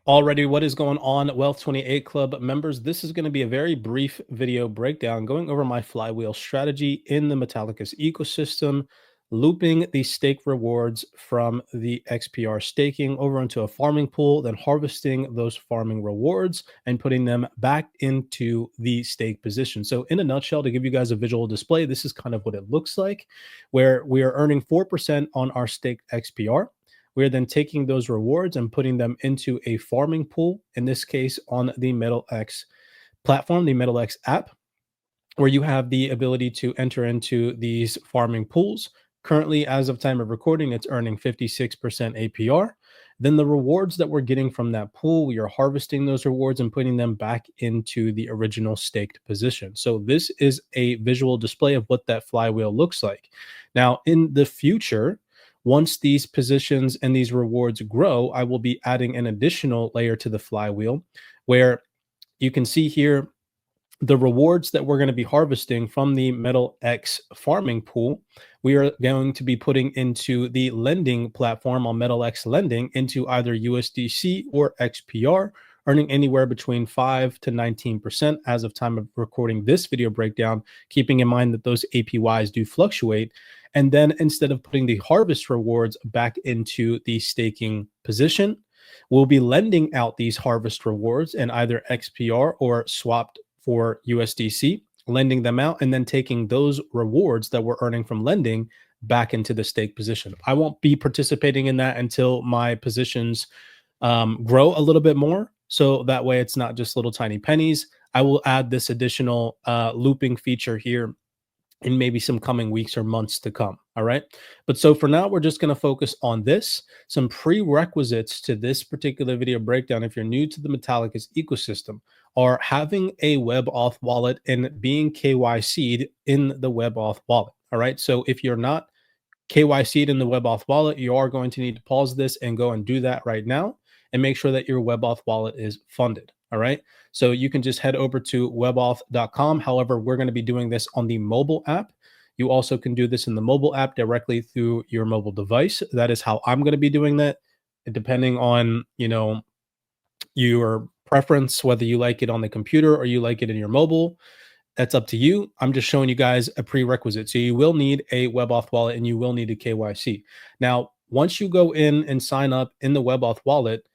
Already, what is going on, Wealth 28 Club members? This is going to be a very brief video breakdown going over my flywheel strategy in the Metallicus ecosystem, looping the stake rewards from the XPR staking over into a farming pool, then harvesting those farming rewards and putting them back into the stake position. So, in a nutshell, to give you guys a visual display, this is kind of what it looks like, where we are earning 4% on our staked XPR. We are then taking those rewards and putting them into a farming pool, in this case on the MetalX platform, the MetalX app, where you have the ability to enter into these farming pools. Currently, as of time of recording, it's earning 56% APR. Then the rewards that we're getting from that pool, we are harvesting those rewards and putting them back into the original staked position. So this is a visual display of what that flywheel looks like. Now, in the future, once these positions and these rewards grow, I will be adding an additional layer to the flywheel where you can see here the rewards that we're going to be harvesting from the Metal X farming pool. We are going to be putting into the lending platform on Metal X lending into either USDC or XPR, earning anywhere between 5 to 19% as of time of recording this video breakdown, keeping in mind that those APYs do fluctuate. And then instead of putting the harvest rewards back into the staking position, we'll be lending out these harvest rewards in either XPR or swapped for USDC, lending them out, and then taking those rewards that we're earning from lending back into the stake position. I won't be participating in that until my positions grow a little bit more. So that way it's not just little tiny pennies. I will add this additional looping feature here in maybe some coming weeks or months to come. All right. But so for now, we're just going to focus on this. Some prerequisites to this particular video breakdown, if you're new to the Metallicus ecosystem, are having a WebAuth wallet and being KYC'd in the WebAuth wallet. All right. So if you're not KYC'd in the WebAuth wallet, you are going to need to pause this and go and do that right now and make sure that your WebAuth wallet is funded. All right. So you can just head over to webauth.com. However, we're going to be doing this on the mobile app. You also can do this in the mobile app directly through your mobile device. That is how I'm going to be doing that. Depending on, your preference, whether you like it on the computer or you like it in your mobile, that's up to you. I'm just showing you guys a prerequisite. So you will need a WebAuth wallet and you will need a KYC. Now, once you go in and sign up in the WebAuth wallet,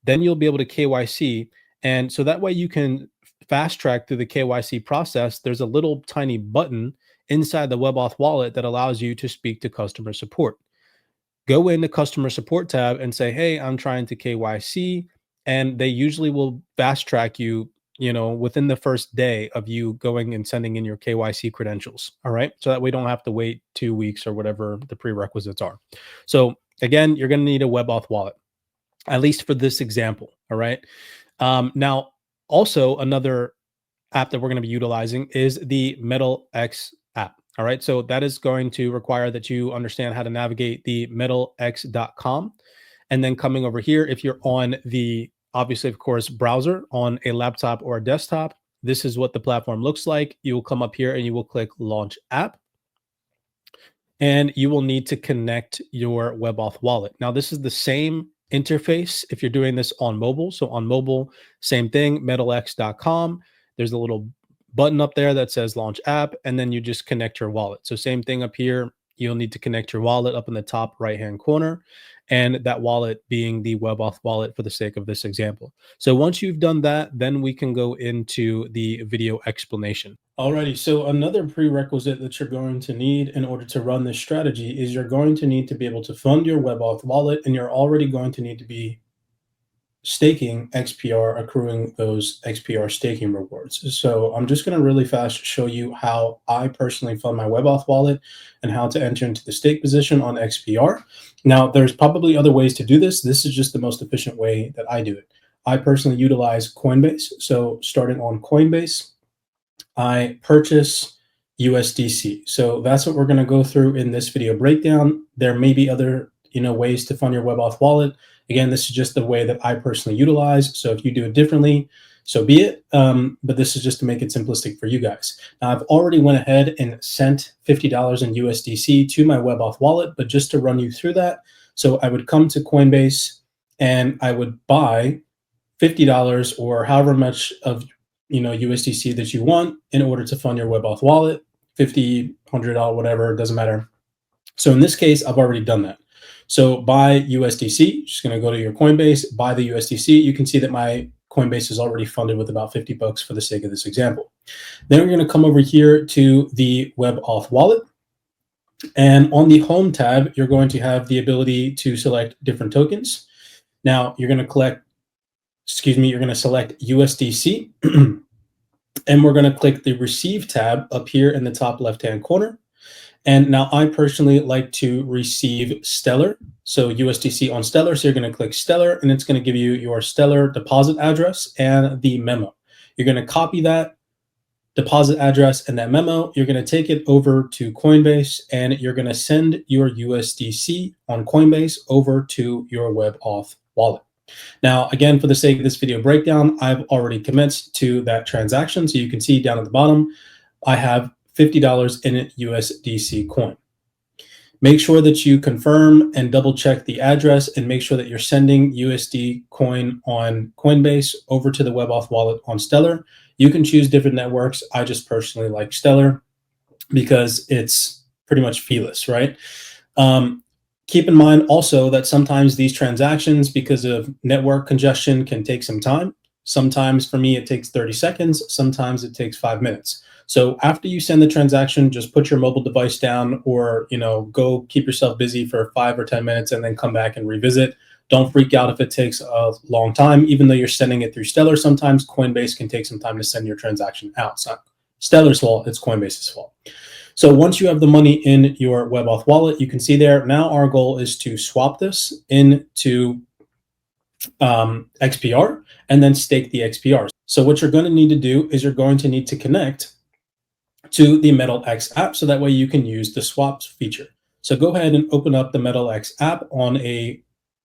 then you'll be able to KYC. And so that way you can fast track through the KYC process. There's a little tiny button inside the WebAuth wallet that allows you to speak to customer support. Go in the customer support tab and say, hey, I'm trying to KYC. And they usually will fast track you, within the first day of you going and sending in your KYC credentials. All right. So that we don't have to wait 2 weeks or whatever the prerequisites are. So again, you're going to need a WebAuth wallet, at least for this example. All right. Now, also another app that we're going to be utilizing is the MetalX app. All right. So that is going to require that you understand how to navigate the metalx.com. And then coming over here, if you're on the, obviously, of course, browser on a laptop or a desktop, this is what the platform looks like. You will come up here and you will click Launch App. And you will need to connect your WebAuth wallet. Now, this is the same interface if you're doing this on mobile. So on mobile, same thing, metalx.com. There's a little button up there that says Launch App, and then you just connect your wallet. So same thing up here. You'll need to connect your wallet up in the top right-hand corner, and that wallet being the WebAuth wallet for the sake of this example. So once you've done that, then we can go into the video explanation. Alrighty, so another prerequisite that you're going to need in order to run this strategy is you're going to need to be able to fund your WebAuth wallet, and you're already going to need to be staking XPR, accruing those XPR staking rewards. So I'm just going to really fast show you how I personally fund my WebAuth wallet and how to enter into the stake position on XPR. Now, there's probably other ways to do this. This is just the most efficient way that I do it. I personally utilize Coinbase. So starting on Coinbase, I purchase USDC. So that's what we're going to go through in this video breakdown. There may be other ways to fund your WebAuth wallet. Again, this is just the way that I personally utilize. So if you do it differently, so be it. But this is just to make it simplistic for you guys. Now, I've already went ahead and sent $50 in USDC to my WebAuth wallet, but just to run you through that. So I would come to Coinbase and I would buy $50 or however much of USDC that you want in order to fund your WebAuth wallet, 50, $100, whatever, it doesn't matter. So in this case, I've already done that. So buy USDC, just going to go to your Coinbase, buy the USDC. You can see that my Coinbase is already funded with about 50 bucks for the sake of this example. Then we're going to come over here to the WebAuth wallet. And on the home tab, you're going to have the ability to select different tokens. Now you're going to you're going to select USDC and we're going to click the receive tab up here in the top left-hand corner. And now I personally like to receive Stellar. So USDC on Stellar. So you're going to click Stellar and it's going to give you your Stellar deposit address and the memo. You're going to copy that deposit address and that memo. You're going to take it over to Coinbase and you're going to send your USDC on Coinbase over to your WebAuth wallet. Now, again, for the sake of this video breakdown, I've already commenced to that transaction. So you can see down at the bottom, I have $50 in USDC coin. Make sure that you confirm and double check the address and make sure that you're sending USD coin on Coinbase over to the WebAuth wallet on Stellar. You can choose different networks. I just personally like Stellar because it's pretty much feeless, right? Keep in mind also that sometimes these transactions, because of network congestion, can take some time. Sometimes for me, it takes 30 seconds. Sometimes it takes 5 minutes. So after you send the transaction, just put your mobile device down or, go keep yourself busy for 5 or 10 minutes and then come back and revisit. Don't freak out if it takes a long time. Even though you're sending it through Stellar, sometimes Coinbase can take some time to send your transaction out. It's not Stellar's fault, it's Coinbase's fault. So once you have the money in your WebAuth wallet, you can see there, now our goal is to swap this into XPR and then stake the XPR. So what you're going to need to do is you're going to need to connect to the MetalX app so that way you can use the swaps feature. So go ahead and open up the MetalX app on a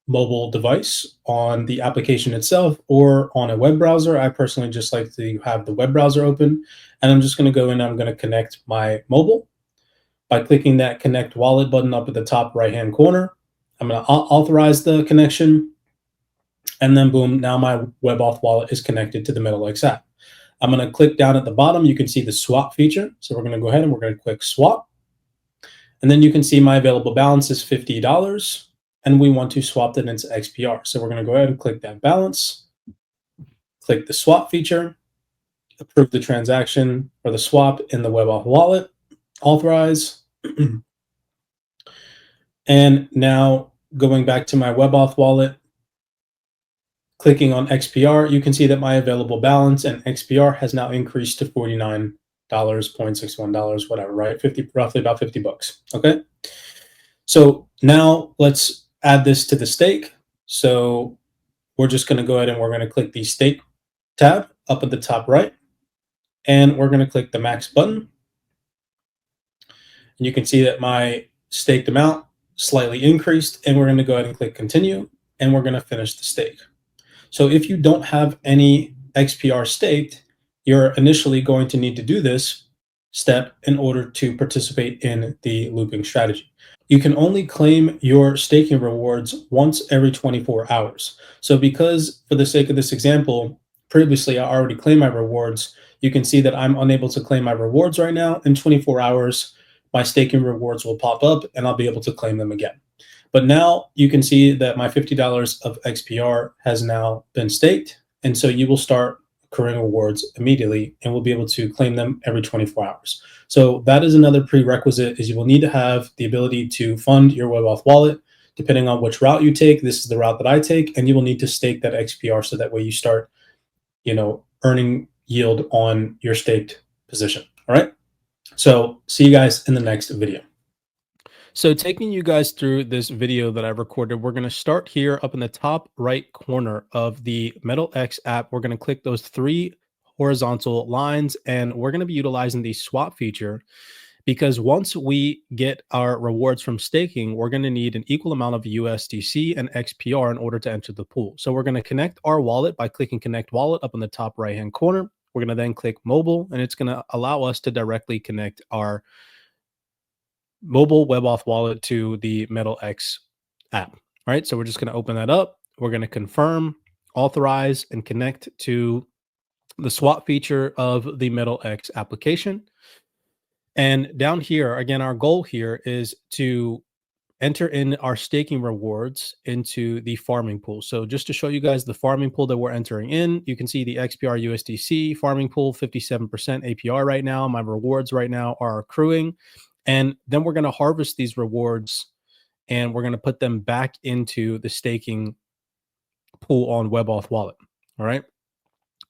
mobile device, on the application itself, or on a web browser. I personally just like to have the web browser open, and I'm just going to go in and I'm going to connect my mobile by clicking that connect wallet button up at the top right hand corner. I'm going to authorize the connection, and then boom, now my WebAuth wallet is connected to the MetalX app. I'm going to click down at the bottom. You can see the swap feature. So we're going to go ahead and we're going to click swap. And then you can see my available balance is $50 and we want to swap that into XPR. So we're going to go ahead and click that balance, click the swap feature, approve the transaction or the swap in the WebAuth wallet, authorize. And now going back to my WebAuth wallet, clicking on XPR, you can see that my available balance and XPR has now increased to $49.61, whatever, right? Roughly about 50 bucks. Okay. So now let's add this to the stake. So we're just going to go ahead and we're going to click the stake tab up at the top right, and we're going to click the max button. And you can see that my staked amount slightly increased, and we're going to go ahead and click continue, and we're going to finish the stake. So if you don't have any XPR staked, you're initially going to need to do this step in order to participate in the looping strategy. You can only claim your staking rewards once every 24 hours. So because for the sake of this example, previously I already claimed my rewards, you can see that I'm unable to claim my rewards right now. In 24 hours, my staking rewards will pop up and I'll be able to claim them again. But now you can see that my $50 of XPR has now been staked. And so you will start accruing rewards immediately and will be able to claim them every 24 hours. So that is another prerequisite, is you will need to have the ability to fund your WebAuth wallet. Depending on which route you take, this is the route that I take, and you will need to stake that XPR so that way you start, earning yield on your staked position. All right. So see you guys in the next video. So taking you guys through this video that I recorded, we're going to start here up in the top right corner of the MetalX app. We're going to click those 3 horizontal lines, and we're going to be utilizing the swap feature because once we get our rewards from staking, we're going to need an equal amount of USDC and XPR in order to enter the pool. So we're going to connect our wallet by clicking connect wallet up in the top right hand corner. We're going to then click mobile, and it's going to allow us to directly connect our mobile WebAuth wallet to the MetalX app. All right, so we're just going to open that up. We're going to confirm authorize and connect to the swap feature of the Metal X application. And down here, again, our goal here is to enter in our staking rewards into the farming pool. So just to show you guys the farming pool that we're entering in, you can see the XPR USDC farming pool, 57% APR right now. My rewards right now are accruing. And then we're going to harvest these rewards and we're going to put them back into the staking pool on WebAuth wallet. All right.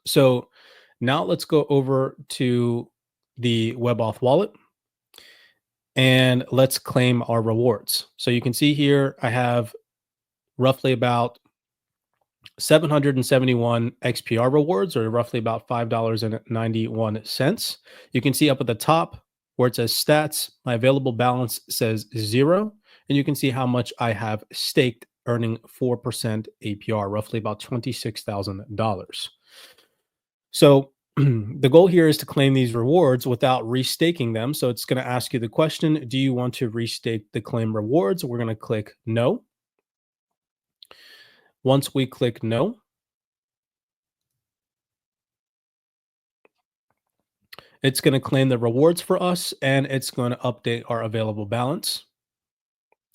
So now let's go over to the WebAuth wallet and let's claim our rewards. So you can see here, I have roughly about 771 XPR rewards, or roughly about $5.91. You can see up at the top where it says stats, my available balance says 0. And you can see how much I have staked, earning 4% APR, roughly about $26,000. So the goal here is to claim these rewards without restaking them. So it's going to ask you the question, do you want to restake the claim rewards? We're going to click no. Once we click no, it's going to claim the rewards for us and it's going to update our available balance.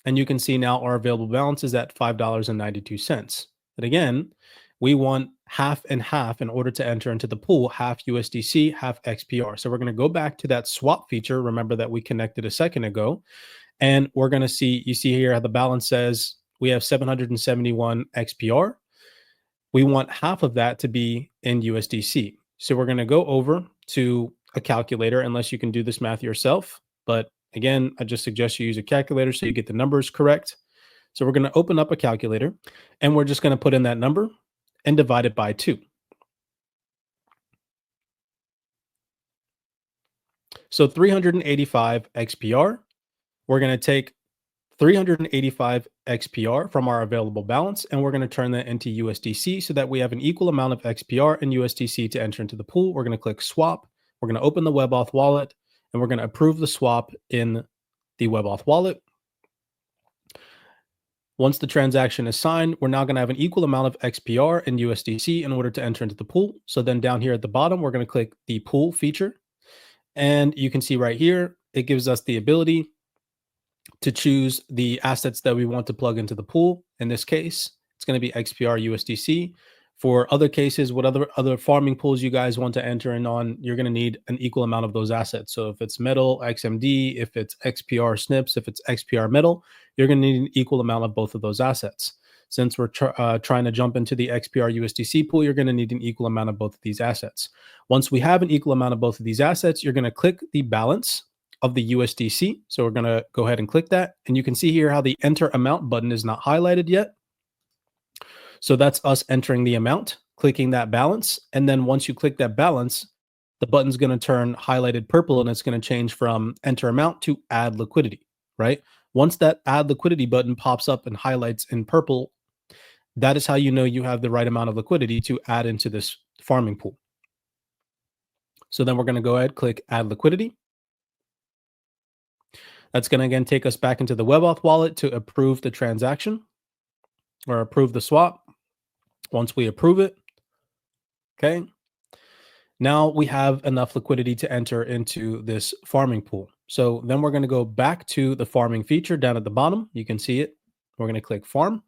And you can see now our available balance is at $5.92. But again, we want half and half in order to enter into the pool, half USDC, half XPR. So we're going to go back to that swap feature. Remember that we connected a second ago. And we're going to see, you see here how the balance says we have 771 XPR. We want half of that to be in USDC. So we're going to go over to a calculator, unless you can do this math yourself. But again, I just suggest you use a calculator so you get the numbers correct. So we're going to open up a calculator and we're just going to put in that number and divide it by 2. So 385 XPR, we're going to take 385 XPR from our available balance, and we're going to turn that into USDC so that we have an equal amount of XPR and USDC to enter into the pool. We're going to click swap. We're going to open the WebAuth wallet, and we're going to approve the swap in the WebAuth wallet. Once the transaction is signed, we're now going to have an equal amount of XPR and USDC in order to enter into the pool. So then down here at the bottom, we're going to click the pool feature. And you can see right here, it gives us the ability to choose the assets that we want to plug into the pool. In this case, it's going to be XPR USDC. For other cases, what other farming pools you guys want to enter in on, you're going to need an equal amount of those assets. So if it's metal, XMD, if it's XPR SNPs, if it's XPR metal, you're going to need an equal amount of both of those assets. Since we're trying to jump into the XPR USDC pool, you're going to need an equal amount of both of these assets. Once we have an equal amount of both of these assets, you're going to click the balance of the USDC. So we're going to go ahead and click that. And you can see here how the enter amount button is not highlighted yet. So that's us entering the amount, clicking that balance. And then once you click that balance, the button's going to turn highlighted purple and it's going to change from enter amount to add liquidity, right? Once that add liquidity button pops up and highlights in purple, that is how you know you have the right amount of liquidity to add into this farming pool. So then we're going to go ahead, click add liquidity. That's going to again take us back into the WebAuth wallet to approve the transaction or approve the swap. Once we approve it, okay, now we have enough liquidity to enter into this farming pool. So then we're going to go back to the farming feature down at the bottom. You can see it. We're going to click farm.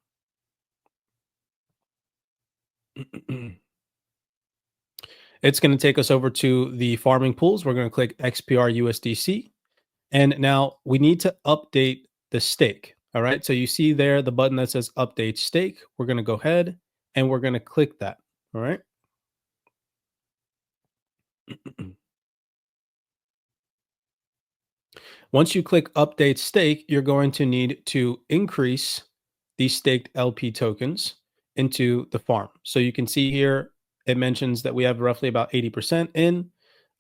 It's going to take us over to the farming pools. We're going to click XPR USDC. And now we need to update the stake. All right. So you see there the button that says update stake. We're going to go ahead and we're going to click that. All right. Once you click update stake, you're going to need to increase the staked LP tokens into the farm. So you can see here, it mentions that we have roughly about 80% in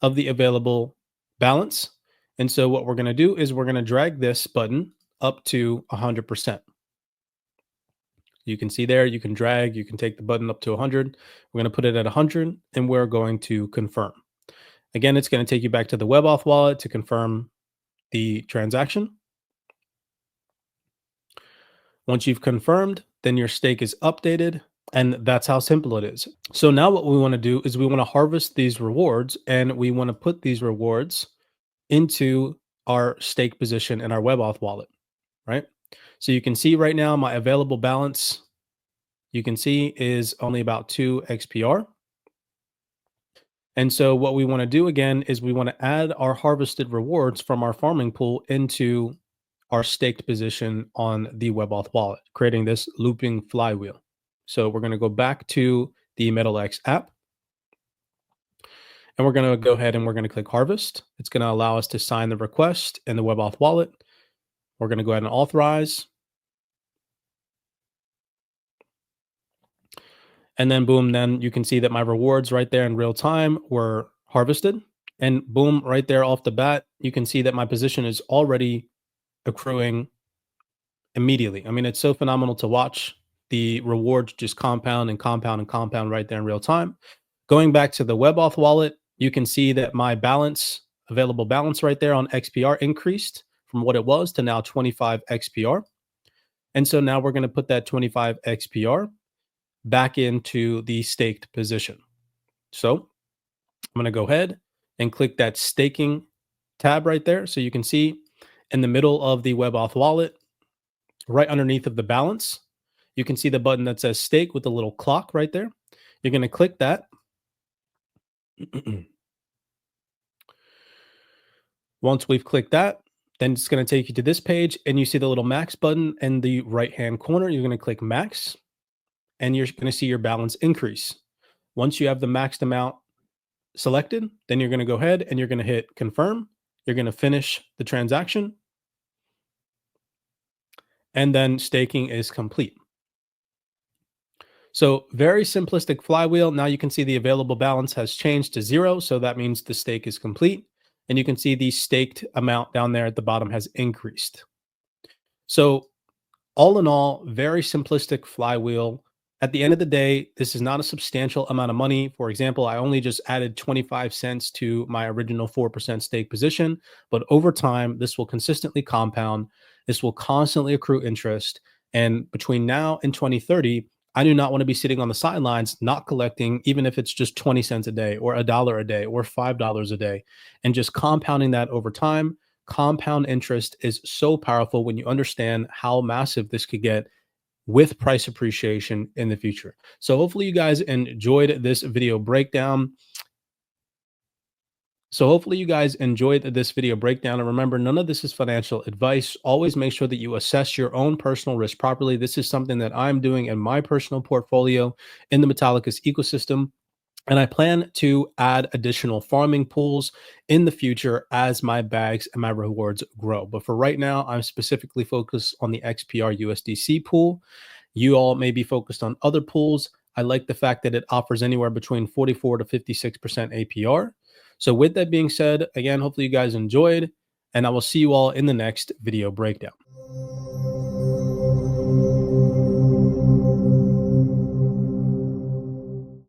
of the available balance. And so what we're going to do is we're going to drag this button up to 100%. You can see there, you can drag, you can take the button up to 100. We're going to put it at 100 and we're going to confirm. Again, it's going to take you back to the WebAuth wallet to confirm the transaction. Once you've confirmed, then your stake is updated And that's how simple it is. So now what we want to do is we want to harvest these rewards, and we want to put these rewards into our stake position in our WebAuth wallet, right? So you can see right now my available balance, you can see, is only about 2 XPR. And so what we want to do again is we want to add our harvested rewards from our farming pool into our staked position on the WebAuth wallet, creating this looping flywheel. So we're going to go back to the MetalX app, and we're going to go ahead and we're going to click harvest. It's going to allow us to sign the request in the WebAuth wallet. We're going to go ahead and authorize. And then boom, then you can see that my rewards right there in real time were harvested. And boom, right there off the bat, you can see that my position is already accruing immediately. I mean, it's so phenomenal to watch the rewards just compound and compound and compound right there in real time. Going back to the WebAuth wallet, you can see that my balance, available balance right there on XPR increased from what it was to now 25 XPR. And so now we're going to put that 25 XPR back into the staked position. So I'm going to go ahead and click that staking tab right there. So you can see in the middle of the WebAuth wallet, right underneath of the balance, you can see the button that says stake with the little clock right there. You're going to click that. Once we've clicked that, then it's going to take you to this page, and you see the little max button in the right-hand corner. You're going to click max, and you're going to see your balance increase. Once you have the maxed amount selected, then you're going to go ahead and you're going to hit confirm. You're going to finish the transaction, and then staking is complete. So very simplistic flywheel. Now you can see the available balance has changed to 0. So that means the stake is complete. And you can see the staked amount down there at the bottom has increased. So all in all, very simplistic flywheel. At the end of the day, this is not a substantial amount of money. For example, I only just added 25 cents to my original 4% stake position, but over time, this will consistently compound. This will constantly accrue interest. And between now and 2030, I do not want to be sitting on the sidelines, not collecting, even if it's just 20 cents a day or $1 a day or $5 a day, and just compounding that over time. Compound interest is so powerful when you understand how massive this could get with price appreciation in the future. So hopefully you guys enjoyed this video breakdown. And remember, none of this is financial advice. Always make sure that you assess your own personal risk properly. This is something that I'm doing in my personal portfolio in the Metallicus ecosystem. And I plan to add additional farming pools in the future as my bags and my rewards grow. But for right now, I'm specifically focused on the XPR USDC pool. You all may be focused on other pools. I like the fact that it offers anywhere between 44 to 56% APR. So with that being said, again, hopefully you guys enjoyed, and I will see you all in the next video breakdown.